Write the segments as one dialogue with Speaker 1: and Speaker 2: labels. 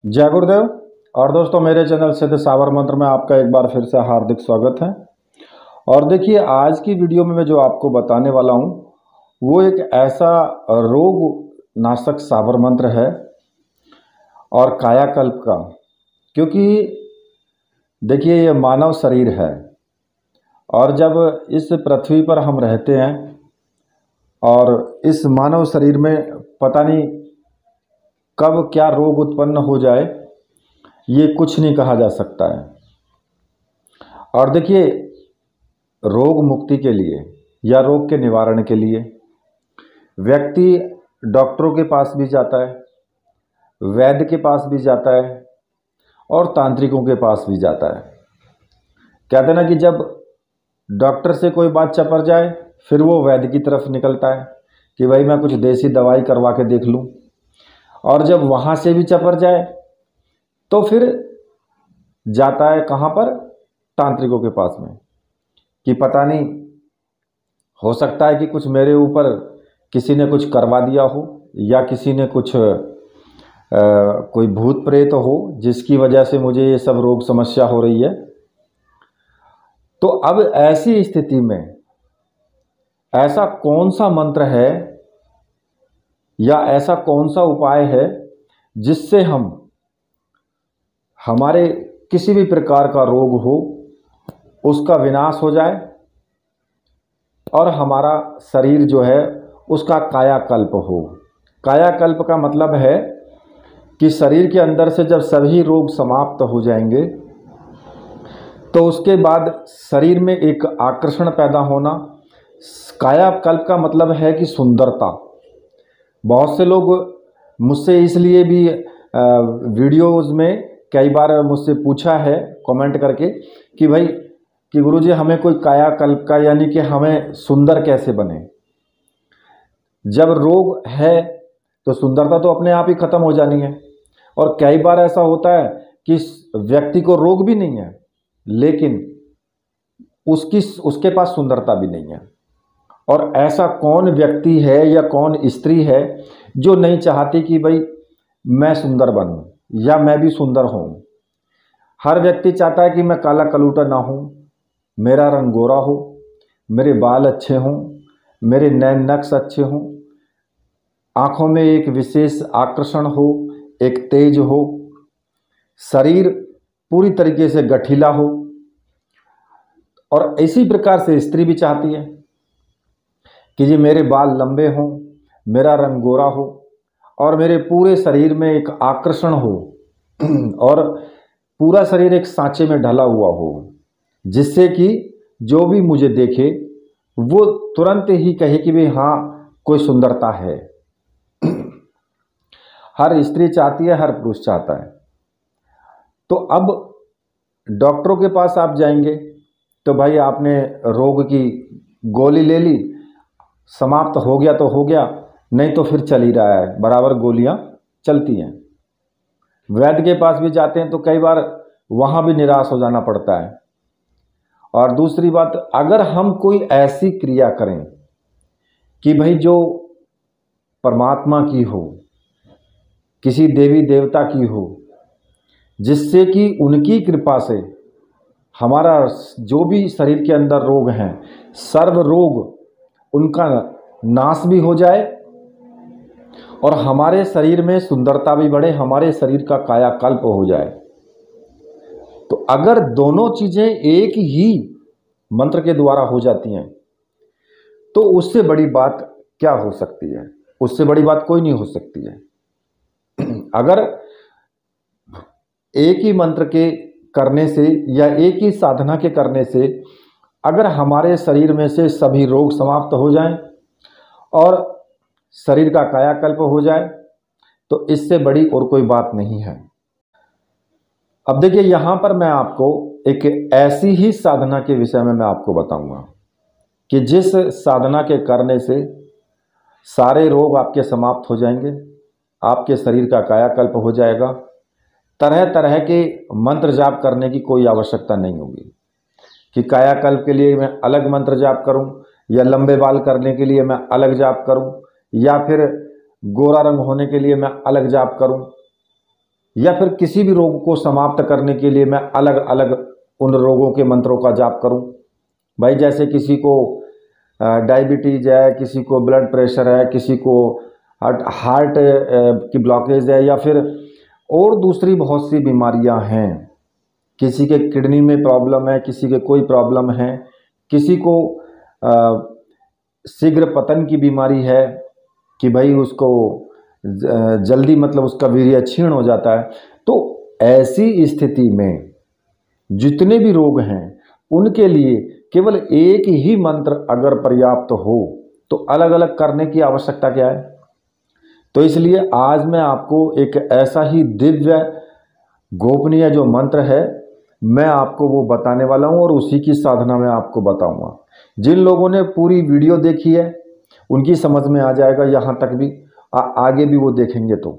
Speaker 1: जय गुरुदेव। और दोस्तों, मेरे चैनल सिद्ध सावर मंत्र में आपका एक बार फिर से हार्दिक स्वागत है। और देखिए, आज की वीडियो में मैं जो आपको बताने वाला हूँ वो एक ऐसा रोग नाशक सावर मंत्र है और कायाकल्प का। क्योंकि देखिए, ये मानव शरीर है और जब इस पृथ्वी पर हम रहते हैं और इस मानव शरीर में पता नहीं कब क्या रोग उत्पन्न हो जाए, ये कुछ नहीं कहा जा सकता है। और देखिए, रोग मुक्ति के लिए या रोग के निवारण के लिए व्यक्ति डॉक्टरों के पास भी जाता है, वैद्य के पास भी जाता है और तांत्रिकों के पास भी जाता है। कहते हैं ना कि जब डॉक्टर से कोई बात चपर जाए फिर वो वैद्य की तरफ निकलता है कि भाई मैं कुछ देसी दवाई करवा के देख लूँ, और जब वहाँ से भी चपर जाए तो फिर जाता है कहाँ पर? तांत्रिकों के पास में, कि पता नहीं, हो सकता है कि कुछ मेरे ऊपर किसी ने कुछ करवा दिया हो या किसी ने कुछ कोई भूत प्रेत हो जिसकी वजह से मुझे ये सब रोग समस्या हो रही है। तो अब ऐसी स्थिति में ऐसा कौन सा मंत्र है या ऐसा कौन सा उपाय है जिससे हम हमारे किसी भी प्रकार का रोग हो उसका विनाश हो जाए और हमारा शरीर जो है उसका कायाकल्प हो। कायाकल्प का मतलब है कि शरीर के अंदर से जब सभी रोग समाप्त हो जाएंगे तो उसके बाद शरीर में एक आकर्षण पैदा होना। कायाकल्प का मतलब है कि सुंदरता। बहुत से लोग मुझसे इसलिए भी वीडियोज़ में कई बार मुझसे पूछा है कमेंट करके कि भाई कि गुरुजी हमें कोई कायाकल्प का, यानी कि हमें सुंदर कैसे बने। जब रोग है तो सुंदरता तो अपने आप ही ख़त्म हो जानी है। और कई बार ऐसा होता है कि व्यक्ति को रोग भी नहीं है लेकिन उसके पास सुंदरता भी नहीं है। और ऐसा कौन व्यक्ति है या कौन स्त्री है जो नहीं चाहती कि भाई मैं सुंदर बनूं या मैं भी सुंदर हूं। हर व्यक्ति चाहता है कि मैं काला कलूटा ना हूं, मेरा रंग गोरा हो, मेरे बाल अच्छे हों, मेरे नैन नक्श अच्छे हों, आँखों में एक विशेष आकर्षण हो, एक तेज हो, शरीर पूरी तरीके से गठीला हो। और इसी प्रकार से स्त्री भी चाहती है कि जी मेरे बाल लंबे हों, मेरा रंग गोरा हो और मेरे पूरे शरीर में एक आकर्षण हो और पूरा शरीर एक सांचे में ढला हुआ हो, जिससे कि जो भी मुझे देखे वो तुरंत ही कहे कि भाई हाँ, कोई सुंदरता है। हर स्त्री चाहती है, हर पुरुष चाहता है। तो अब डॉक्टरों के पास आप जाएंगे तो भाई आपने रोग की गोली ले ली, समाप्त हो गया तो हो गया, नहीं तो फिर चल ही रहा है, बराबर गोलियां चलती हैं। वैद्य के पास भी जाते हैं तो कई बार वहाँ भी निराश हो जाना पड़ता है। और दूसरी बात, अगर हम कोई ऐसी क्रिया करें कि भाई जो परमात्मा की हो, किसी देवी देवता की हो, जिससे कि उनकी कृपा से हमारा जो भी शरीर के अंदर रोग हैं, सर्व रोग उनका नाश भी हो जाए और हमारे शरीर में सुंदरता भी बढ़े, हमारे शरीर का कायाकल्प हो जाए। तो अगर दोनों चीज़ें एक ही मंत्र के द्वारा हो जाती हैं तो उससे बड़ी बात क्या हो सकती है? उससे बड़ी बात कोई नहीं हो सकती है। अगर एक ही मंत्र के करने से या एक ही साधना के करने से अगर हमारे शरीर में से सभी रोग समाप्त हो जाएं और शरीर का कायाकल्प हो जाए तो इससे बड़ी और कोई बात नहीं है। अब देखिए, यहाँ पर मैं आपको एक ऐसी ही साधना के विषय में मैं आपको बताऊंगा कि जिस साधना के करने से सारे रोग आपके समाप्त हो जाएंगे, आपके शरीर का कायाकल्प हो जाएगा। तरह तरह के मंत्र जाप करने की कोई आवश्यकता नहीं होगी कि कायाकल्प के लिए मैं अलग मंत्र जाप करूं या लंबे बाल करने के लिए मैं अलग जाप करूं या फिर गोरा रंग होने के लिए मैं अलग जाप करूं। या फिर किसी भी रोग को समाप्त करने के लिए मैं अलग अलग उन रोगों के मंत्रों का जाप करूं। भाई जैसे किसी को डायबिटीज है, किसी को ब्लड प्रेशर है, किसी को हार्ट की ब्लॉकेज है, या फिर और दूसरी बहुत सी बीमारियां हैं, किसी के किडनी में प्रॉब्लम है, किसी के कोई प्रॉब्लम है, किसी को शीघ्र पतन की बीमारी है कि भाई उसको जल्दी मतलब उसका वीर्य क्षीण हो जाता है। तो ऐसी स्थिति में जितने भी रोग हैं उनके लिए केवल एक ही मंत्र अगर पर्याप्त हो तो अलग अलग करने की आवश्यकता क्या है। तो इसलिए आज मैं आपको एक ऐसा ही दिव्य गोपनीय जो मंत्र है मैं आपको वो बताने वाला हूं और उसी की साधना मैं आपको बताऊंगा। जिन लोगों ने पूरी वीडियो देखी है उनकी समझ में आ जाएगा, यहाँ तक भी आगे भी वो देखेंगे। तो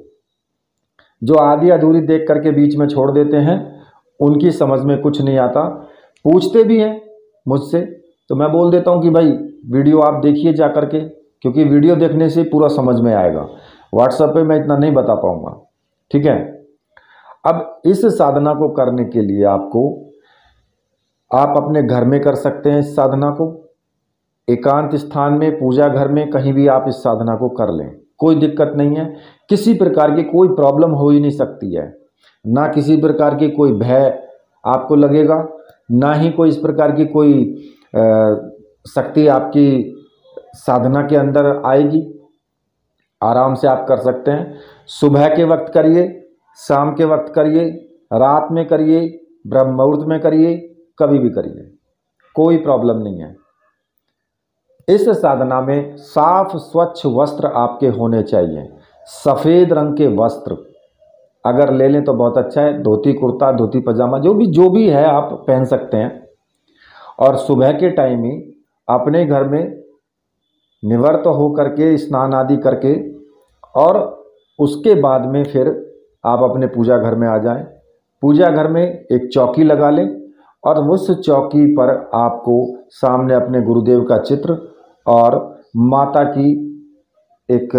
Speaker 1: जो आधी अधूरी देख करके बीच में छोड़ देते हैं उनकी समझ में कुछ नहीं आता, पूछते भी हैं मुझसे तो मैं बोल देता हूं कि भाई वीडियो आप देखिए जा करके, क्योंकि वीडियो देखने से पूरा समझ में आएगा, व्हाट्सएप पे मैं इतना नहीं बता पाऊंगा। ठीक है। अब इस साधना को करने के लिए आप अपने घर में कर सकते हैं इस साधना को, एकांत स्थान में, पूजा घर में, कहीं भी आप इस साधना को कर लें, कोई दिक्कत नहीं है। किसी प्रकार की कोई प्रॉब्लम हो ही नहीं सकती है, ना किसी प्रकार की कोई भय आपको लगेगा, ना ही कोई इस प्रकार की कोई शक्ति आपकी साधना के अंदर आएगी। आराम से आप कर सकते हैं। सुबह के वक्त करिए, शाम के वक्त करिए, रात में करिए, ब्रह्म मुहूर्त में करिए, कभी भी करिए, कोई प्रॉब्लम नहीं है। इस साधना में साफ स्वच्छ वस्त्र आपके होने चाहिए, सफ़ेद रंग के वस्त्र अगर ले लें तो बहुत अच्छा है, धोती कुर्ता, धोती पजामा, जो भी है आप पहन सकते हैं। और सुबह के टाइम ही अपने घर में निवृत्त हो करके स्नान आदि करके और उसके बाद में फिर आप अपने पूजा घर में आ जाएं। पूजा घर में एक चौकी लगा लें और उस चौकी पर आपको सामने अपने गुरुदेव का चित्र और माता की एक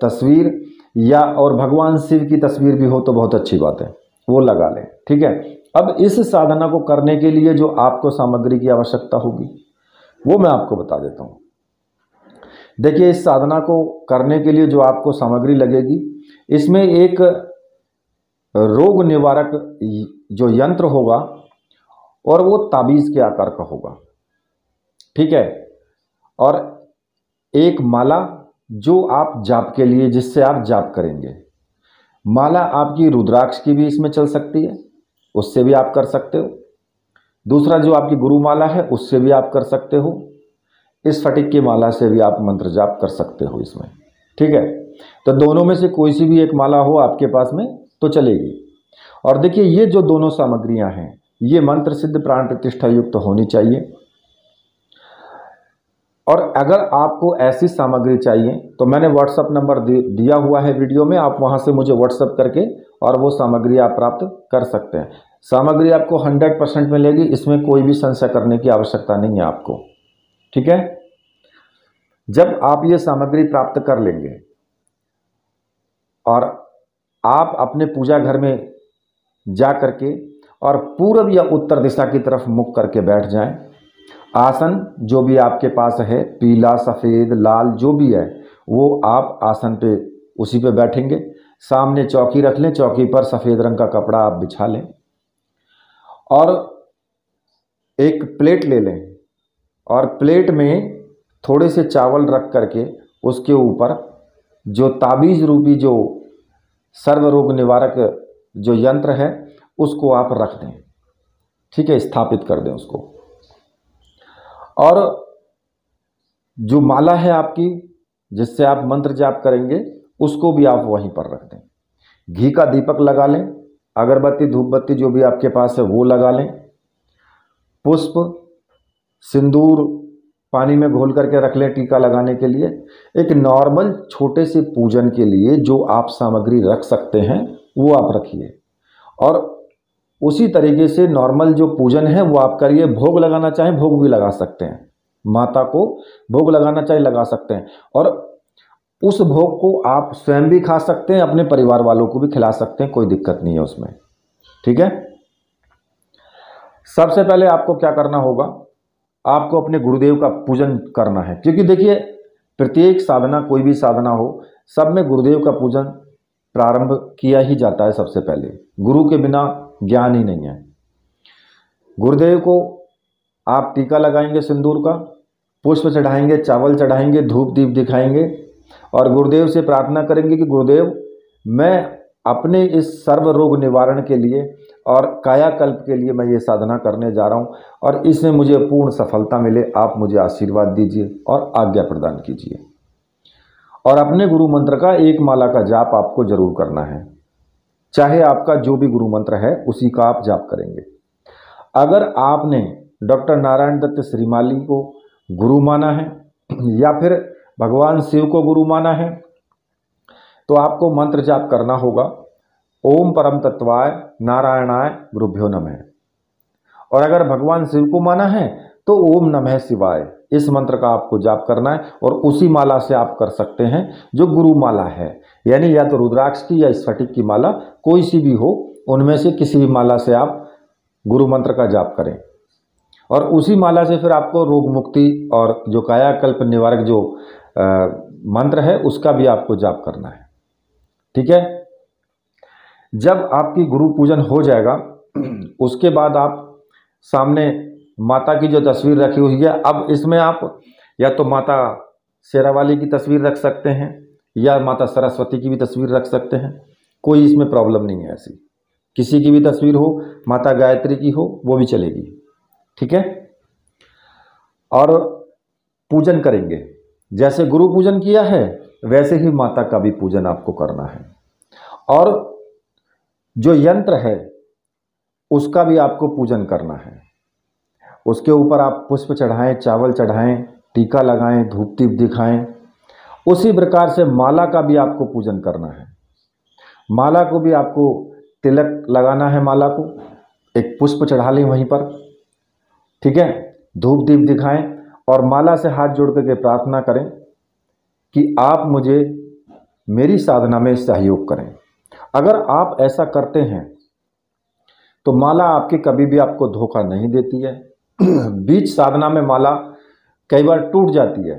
Speaker 1: तस्वीर या और भगवान शिव की तस्वीर भी हो तो बहुत अच्छी बात है, वो लगा लें। ठीक है। अब इस साधना को करने के लिए जो आपको सामग्री की आवश्यकता होगी वो मैं आपको बता देता हूँ। देखिए, इस साधना को करने के लिए जो आपको सामग्री लगेगी, इसमें एक रोग निवारक जो यंत्र होगा और वो ताबीज़ के आकार का होगा। ठीक है। और एक माला जो आप जाप के लिए, जिससे आप जाप करेंगे, माला आपकी रुद्राक्ष की भी इसमें चल सकती है, उससे भी आप कर सकते हो। दूसरा जो आपकी गुरु माला है उससे भी आप कर सकते हो। इस फटिक की माला से भी आप मंत्र जाप कर सकते हो इसमें। ठीक है। तो दोनों में से कोई सी भी एक माला हो आपके पास में तो चलेगी। और देखिए, ये जो दोनों सामग्रियां हैं ये मंत्र सिद्ध प्राण प्रतिष्ठा युक्त होनी चाहिए। और अगर आपको ऐसी सामग्री चाहिए तो मैंने व्हाट्सएप नंबर दिया हुआ है वीडियो में, आप वहां से मुझे व्हाट्सएप करके और वो सामग्री आप प्राप्त कर सकते हैं। सामग्री आपको 100% मिलेगी, इसमें कोई भी संशय करने की आवश्यकता नहीं है आपको। ठीक है। जब आप ये सामग्री प्राप्त कर लेंगे और आप अपने पूजा घर में जा करके और पूर्व या उत्तर दिशा की तरफ मुख करके बैठ जाएं। आसन जो भी आपके पास है, पीला, सफ़ेद, लाल जो भी है, वो आप आसन पे उसी पे बैठेंगे। सामने चौकी रख लें, चौकी पर सफ़ेद रंग का कपड़ा आप बिछा लें और एक प्लेट ले लें और प्लेट में थोड़े से चावल रख करके उसके ऊपर जो ताबीज़ रूपी जो सर्व रोग निवारक जो यंत्र है उसको आप रख दें। ठीक है। स्थापित कर दें उसको। और जो माला है आपकी जिससे आप मंत्र जाप करेंगे उसको भी आप वहीं पर रख दें। घी का दीपक लगा लें, अगरबत्ती, धूप बत्ती जो भी आपके पास है वो लगा लें। पुष्प, सिंदूर पानी में घोल करके रख लें टीका लगाने के लिए। एक नॉर्मल छोटे से पूजन के लिए जो आप सामग्री रख सकते हैं वो आप रखिए और उसी तरीके से नॉर्मल जो पूजन है वो आप करिए। भोग लगाना चाहें भोग भी लगा सकते हैं, माता को भोग लगाना चाहे लगा सकते हैं। और उस भोग को आप स्वयं भी खा सकते हैं, अपने परिवार वालों को भी खिला सकते हैं, कोई दिक्कत नहीं है उसमें। ठीक है। सबसे पहले आपको क्या करना होगा, आपको अपने गुरुदेव का पूजन करना है, क्योंकि देखिए प्रत्येक साधना, कोई भी साधना हो, सब में गुरुदेव का पूजन प्रारंभ किया ही जाता है। सबसे पहले गुरु के बिना ज्ञान ही नहीं है। गुरुदेव को आप टीका लगाएंगे सिंदूर का, पुष्प चढ़ाएंगे, चावल चढ़ाएंगे, धूप दीप दिखाएंगे और गुरुदेव से प्रार्थना करेंगे कि गुरुदेव, मैं अपने इस सर्व रोग निवारण के लिए और कायाकल्प के लिए मैं ये साधना करने जा रहा हूँ और इसमें मुझे पूर्ण सफलता मिले, आप मुझे आशीर्वाद दीजिए और आज्ञा प्रदान कीजिए। और अपने गुरु मंत्र का एक माला का जाप आपको जरूर करना है, चाहे आपका जो भी गुरु मंत्र है उसी का आप जाप करेंगे। अगर आपने डॉक्टर नारायण दत्त श्रीमाली को गुरु माना है या फिर भगवान शिव को गुरु माना है, तो आपको मंत्र जाप करना होगा, ओम परम तत्वाय नारायणाय गुरुभ्यो नमः। और अगर भगवान शिव को माना है तो ओम नमः शिवाय, इस मंत्र का आपको जाप करना है और उसी माला से आप कर सकते हैं जो गुरु माला है, यानी या तो रुद्राक्ष की या स्फटिक की माला, कोई सी भी हो, उनमें से किसी भी माला से आप गुरु मंत्र का जाप करें। और उसी माला से फिर आपको रोग मुक्ति और जो कायाकल्प निवारक जो मंत्र है उसका भी आपको जाप करना है। ठीक है। जब आपकी गुरु पूजन हो जाएगा उसके बाद आप सामने माता की जो तस्वीर रखी हुई है, अब इसमें आप या तो माता शेरावाली की तस्वीर रख सकते हैं या माता सरस्वती की भी तस्वीर रख सकते हैं, कोई इसमें प्रॉब्लम नहीं है। ऐसी किसी की भी तस्वीर हो, माता गायत्री की हो, वो भी चलेगी। ठीक है। और पूजन करेंगे, जैसे गुरु पूजन किया है वैसे ही माता का भी पूजन आपको करना है। और जो यंत्र है उसका भी आपको पूजन करना है। उसके ऊपर आप पुष्प चढ़ाएं, चावल चढ़ाएं, टीका लगाएं, धूप दीप दिखाएं। उसी प्रकार से माला का भी आपको पूजन करना है। माला को भी आपको तिलक लगाना है, माला को एक पुष्प चढ़ा लें वहीं पर। ठीक है। धूप दीप दिखाएं और माला से हाथ जोड़ करके प्रार्थना करें कि आप मुझे मेरी साधना में सहयोग करें। अगर आप ऐसा करते हैं तो माला आपकी कभी भी आपको धोखा नहीं देती है। बीच साधना में माला कई बार टूट जाती है,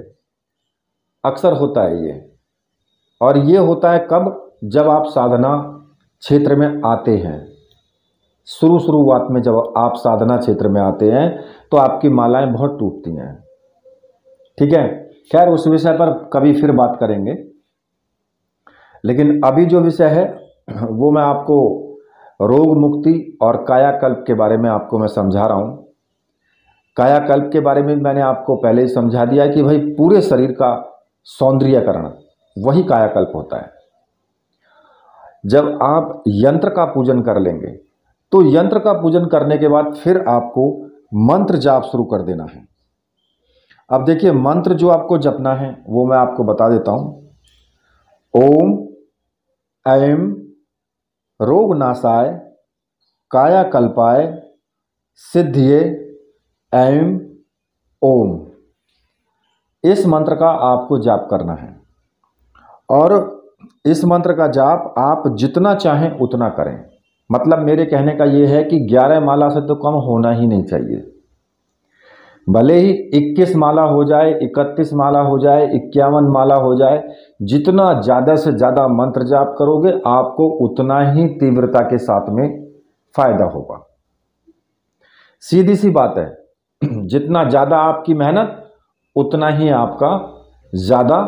Speaker 1: अक्सर होता है ये। और ये होता है कब, जब आप साधना क्षेत्र में आते हैं, शुरुआत में जब आप साधना क्षेत्र में आते हैं तो आपकी मालाएं बहुत टूटती हैं। ठीक है। खैर उस विषय पर कभी फिर बात करेंगे, लेकिन अभी जो विषय है वो मैं आपको रोग मुक्ति और कायाकल्प के बारे में आपको मैं समझा रहा हूँ। कायाकल्प के बारे में मैंने आपको पहले ही समझा दिया है कि भाई पूरे शरीर का सौंदर्यकरण वही कायाकल्प होता है। जब आप यंत्र का पूजन कर लेंगे तो यंत्र का पूजन करने के बाद फिर आपको मंत्र जाप शुरू कर देना है। अब देखिए मंत्र जो आपको जपना है वो मैं आपको बता देता हूं। ओम ऐं रोगनाशाय कायाकल्पाय सिद्धिये ऐं ओम, इस मंत्र का आपको जाप करना है। और इस मंत्र का जाप आप जितना चाहें उतना करें। मतलब मेरे कहने का ये है कि 11 माला से तो कम होना ही नहीं चाहिए। भले ही 21 माला हो जाए, 31 माला हो जाए, 51 माला हो जाए, जितना ज़्यादा से ज़्यादा मंत्र जाप करोगे आपको उतना ही तीव्रता के साथ में फायदा होगा। सीधी सी बात है, जितना ज़्यादा आपकी मेहनत उतना ही आपका ज़्यादा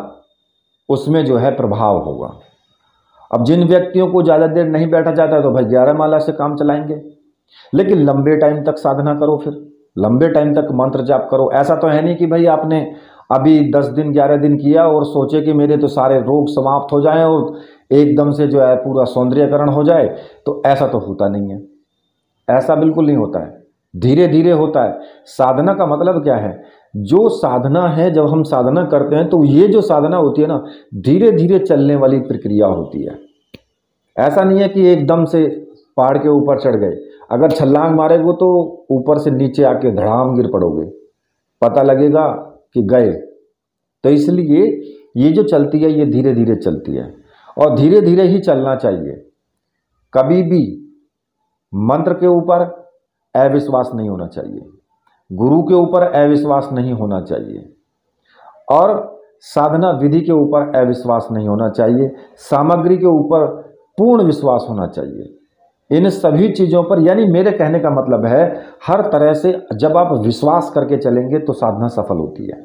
Speaker 1: उसमें जो है प्रभाव होगा। अब जिन व्यक्तियों को ज़्यादा देर नहीं बैठा जाता है तो भाई 11 माला से काम चलाएंगे, लेकिन लंबे टाइम तक साधना करो, फिर लंबे टाइम तक मंत्र जाप करो। ऐसा तो है नहीं कि भाई आपने अभी 10 दिन 11 दिन किया और सोचे कि मेरे तो सारे रोग समाप्त हो जाएं और एकदम से जो है पूरा सौंदर्यकरण हो जाए, तो ऐसा तो होता नहीं है। ऐसा बिल्कुल नहीं होता है, धीरे धीरे होता है। साधना का मतलब क्या है, जो साधना है, जब हम साधना करते हैं तो ये जो साधना होती है ना, धीरे धीरे चलने वाली प्रक्रिया होती है। ऐसा नहीं है कि एकदम से पहाड़ के ऊपर चढ़ गए, अगर छलांग मारेगो तो ऊपर से नीचे आके धड़ाम गिर पड़ोगे, पता लगेगा कि गए। तो इसलिए ये जो चलती है ये धीरे धीरे चलती है और धीरे धीरे ही चलना चाहिए। कभी भी मंत्र के ऊपर अविश्वास नहीं होना चाहिए, गुरु के ऊपर अविश्वास नहीं होना चाहिए और साधना विधि के ऊपर अविश्वास नहीं होना चाहिए, सामग्री के ऊपर पूर्ण विश्वास होना चाहिए। इन सभी चीज़ों पर, यानी मेरे कहने का मतलब है हर तरह से जब आप विश्वास करके चलेंगे तो साधना सफल होती है।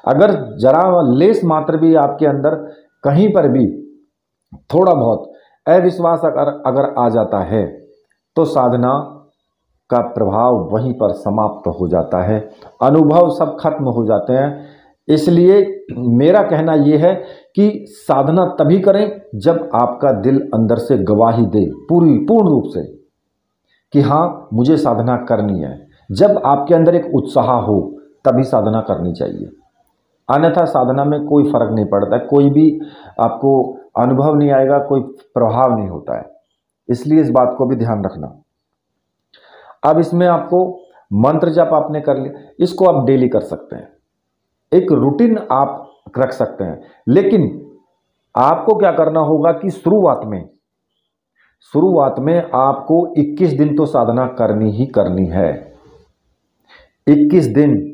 Speaker 1: अगर जरा लेस मात्र भी आपके अंदर कहीं पर भी थोड़ा बहुत अविश्वास अगर आ जाता है तो साधना का प्रभाव वहीं पर समाप्त हो जाता है, अनुभव सब खत्म हो जाते हैं। इसलिए मेरा कहना यह है कि साधना तभी करें जब आपका दिल अंदर से गवाही दे पूर्ण रूप से कि हाँ मुझे साधना करनी है। जब आपके अंदर एक उत्साह हो तभी साधना करनी चाहिए, अन्यथा साधना में कोई फर्क नहीं पड़ता है, कोई भी आपको अनुभव नहीं आएगा, कोई प्रभाव नहीं होता है। इसलिए इस बात को भी ध्यान रखना। अब इसमें आपको मंत्र जप आपने कर लिया, इसको आप डेली कर सकते हैं, एक रूटीन आप रख सकते हैं। लेकिन आपको क्या करना होगा कि शुरुआत में आपको 21 दिन तो साधना करनी ही करनी है। 21 दिन,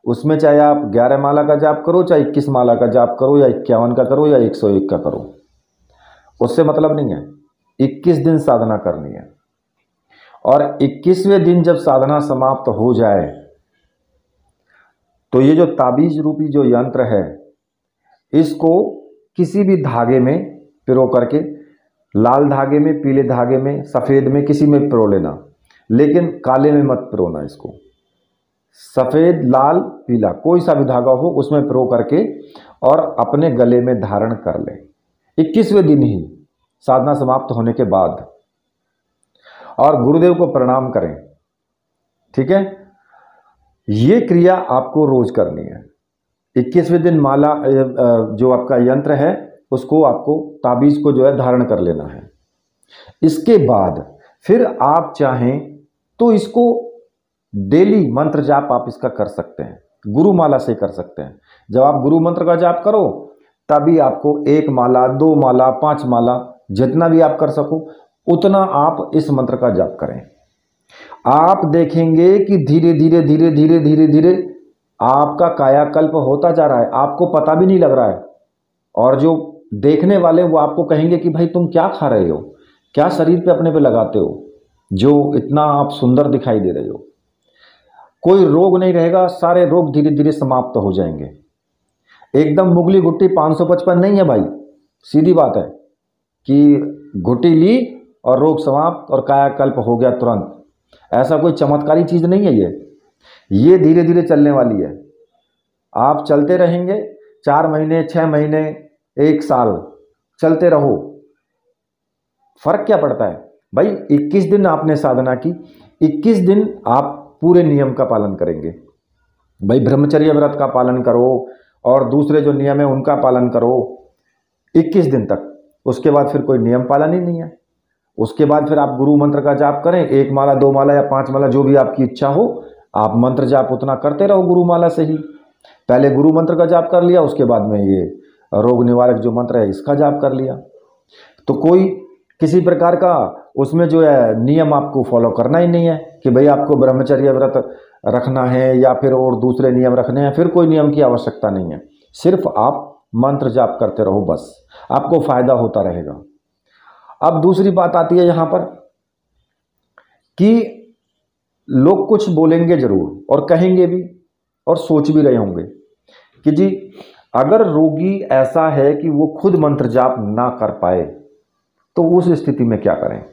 Speaker 1: उसमें चाहे आप 11 माला का जाप करो, चाहे 21 माला का जाप करो, या 51 का करो, या 101 का करो, उससे मतलब नहीं है। 21 दिन साधना करनी है और 21वें दिन जब साधना समाप्त हो जाए तो ये जो ताबीज रूपी जो यंत्र है इसको किसी भी धागे में पिरो करके, लाल धागे में, पीले धागे में, सफ़ेद में, किसी में पिरो लेना, लेकिन काले में मत पिरोना। इसको सफ़ेद, लाल, पीला कोई सा भी धागा हो उसमें पिरो करके और अपने गले में धारण कर लें 21वें दिन ही साधना समाप्त होने के बाद, और गुरुदेव को प्रणाम करें। ठीक है, ये क्रिया आपको रोज करनी है। 21वें दिन माला जो आपका यंत्र है उसको आपको ताबीज को जो है धारण कर लेना है। इसके बाद फिर आप चाहें तो इसको डेली मंत्र जाप आप इसका कर सकते हैं, गुरु माला से कर सकते हैं। जब आप गुरु मंत्र का जाप करो तभी आपको 1 माला, 2 माला, 5 माला, जितना भी आप कर सको उतना आप इस मंत्र का जाप करें। आप देखेंगे कि धीरे धीरे धीरे धीरे धीरे धीरे आपका कायाकल्प होता जा रहा है, आपको पता भी नहीं लग रहा है। और जो देखने वाले वो आपको कहेंगे कि भाई तुम क्या खा रहे हो, क्या शरीर पे अपने पे लगाते हो, जो इतना आप सुंदर दिखाई दे रहे हो। कोई रोग नहीं रहेगा, सारे रोग धीरे धीरे समाप्त हो जाएंगे। एकदम मुगली गुट्टी 555 नहीं है भाई, सीधी बात है कि घुट्टी ली और रोग समाप्त और कायाकल्प हो गया तुरंत। ऐसा कोई चमत्कारी चीज़ नहीं है ये धीरे धीरे चलने वाली है। आप चलते रहेंगे 4 महीने, 6 महीने, 1 साल चलते रहो, फर्क क्या पड़ता है भाई। 21 दिन आपने साधना की, 21 दिन आप पूरे नियम का पालन करेंगे भाई। ब्रह्मचर्य व्रत का पालन करो और दूसरे जो नियम है उनका पालन करो 21 दिन तक। उसके बाद फिर कोई नियम पालन ही नहीं है। उसके बाद फिर आप गुरु मंत्र का जाप करें, 1 माला, 2 माला या 5 माला, जो भी आपकी इच्छा हो, आप मंत्र जाप उतना करते रहो गुरु माला से ही। पहले गुरु मंत्र का जाप कर लिया, उसके बाद में ये रोग निवारक जो मंत्र है इसका जाप कर लिया। तो कोई किसी प्रकार का उसमें जो है नियम आपको फॉलो करना ही नहीं है कि भाई आपको ब्रह्मचर्य व्रत रखना है या फिर और दूसरे नियम रखने हैं। फिर कोई नियम की आवश्यकता नहीं है, सिर्फ आप मंत्र जाप करते रहो, बस आपको फायदा होता रहेगा। अब दूसरी बात आती है यहां पर कि लोग कुछ बोलेंगे जरूर और कहेंगे भी और सोच भी रहे होंगे कि जी अगर रोगी ऐसा है कि वो खुद मंत्र जाप ना कर पाए तो उस स्थिति में क्या करें।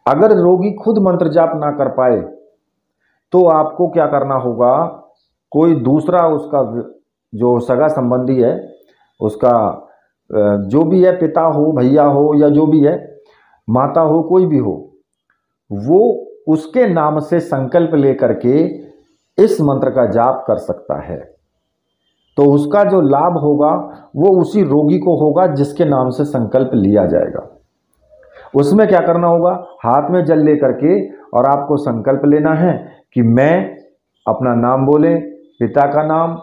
Speaker 1: अगर रोगी खुद मंत्र जाप ना कर पाए तो आपको क्या करना होगा, कोई दूसरा उसका जो सगा संबंधी है, उसका जो भी है, पिता हो, भैया हो, या जो भी है, माता हो, कोई भी हो, वो उसके नाम से संकल्प लेकर के इस मंत्र का जाप कर सकता है। तो उसका जो लाभ होगा वो उसी रोगी को होगा जिसके नाम से संकल्प लिया जाएगा। उसमें क्या करना होगा, हाथ में जल लेकर के और आपको संकल्प लेना है कि मैं, अपना नाम बोले, पिता का नाम,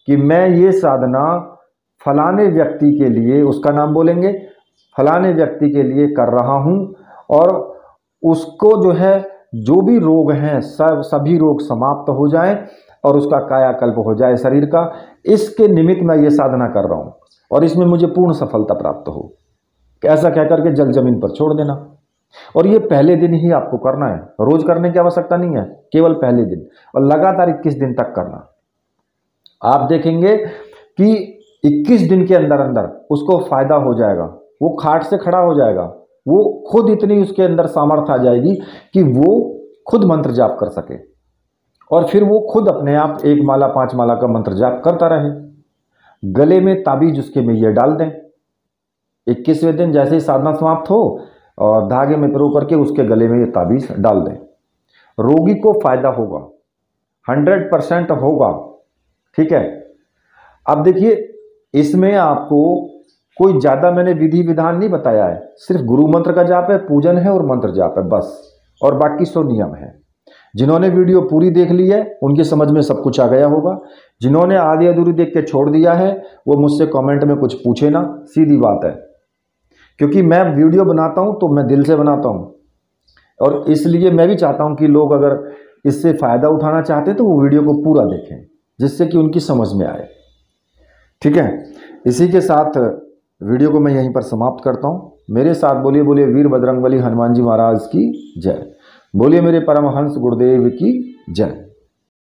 Speaker 1: कि मैं ये साधना फलाने व्यक्ति के लिए, उसका नाम बोलेंगे, फलाने व्यक्ति के लिए कर रहा हूं और उसको जो है जो भी रोग हैं सभी रोग समाप्त हो जाएं और उसका कायाकल्प हो जाए शरीर का, इसके निमित्त मैं ये साधना कर रहा हूं और इसमें मुझे पूर्ण सफलता प्राप्त हो। ऐसा कह करके जल जमीन पर छोड़ देना। और ये पहले दिन ही आपको करना है, रोज करने की आवश्यकता नहीं है, केवल पहले दिन और लगातार 21 दिन तक करना। आप देखेंगे कि 21 दिन के अंदर अंदर उसको फायदा हो जाएगा, वो खाट से खड़ा हो जाएगा, वो खुद इतनी उसके अंदर सामर्थ्य आ जाएगी कि वो खुद मंत्र जाप कर सके और फिर वो खुद अपने आप 1 माला 5 माला का मंत्र जाप करता रहे। गले में ताबीज उसके में ये डाल दें, 21वें दिन जैसे ही साधना समाप्त हो और धागे में पिरो करके उसके गले में ये ताबीज डाल दें। रोगी को फायदा होगा, 100% होगा। ठीक है। अब देखिए, इसमें आपको कोई ज्यादा मैंने विधि विधान नहीं बताया है, सिर्फ गुरु मंत्र का जाप है, पूजन है और मंत्र जाप है बस, और बाकी सो नियम है। जिन्होंने वीडियो पूरी देख ली है उनकी समझ में सब कुछ आ गया होगा। जिन्होंने आधी अधूरी देख के छोड़ दिया है वो मुझसे कमेंट में कुछ पूछे ना, सीधी बात है। क्योंकि मैं वीडियो बनाता हूं तो मैं दिल से बनाता हूं और इसलिए मैं भी चाहता हूं कि लोग अगर इससे फायदा उठाना चाहते तो वो वीडियो को पूरा देखें, जिससे कि उनकी समझ में आए। ठीक है। इसी के साथ वीडियो को मैं यहीं पर समाप्त करता हूं। मेरे साथ बोलिए बोलिए वीर बजरंगबली हनुमान जी महाराज की जय। बोलिए मेरे परमहंस गुरुदेव की जय।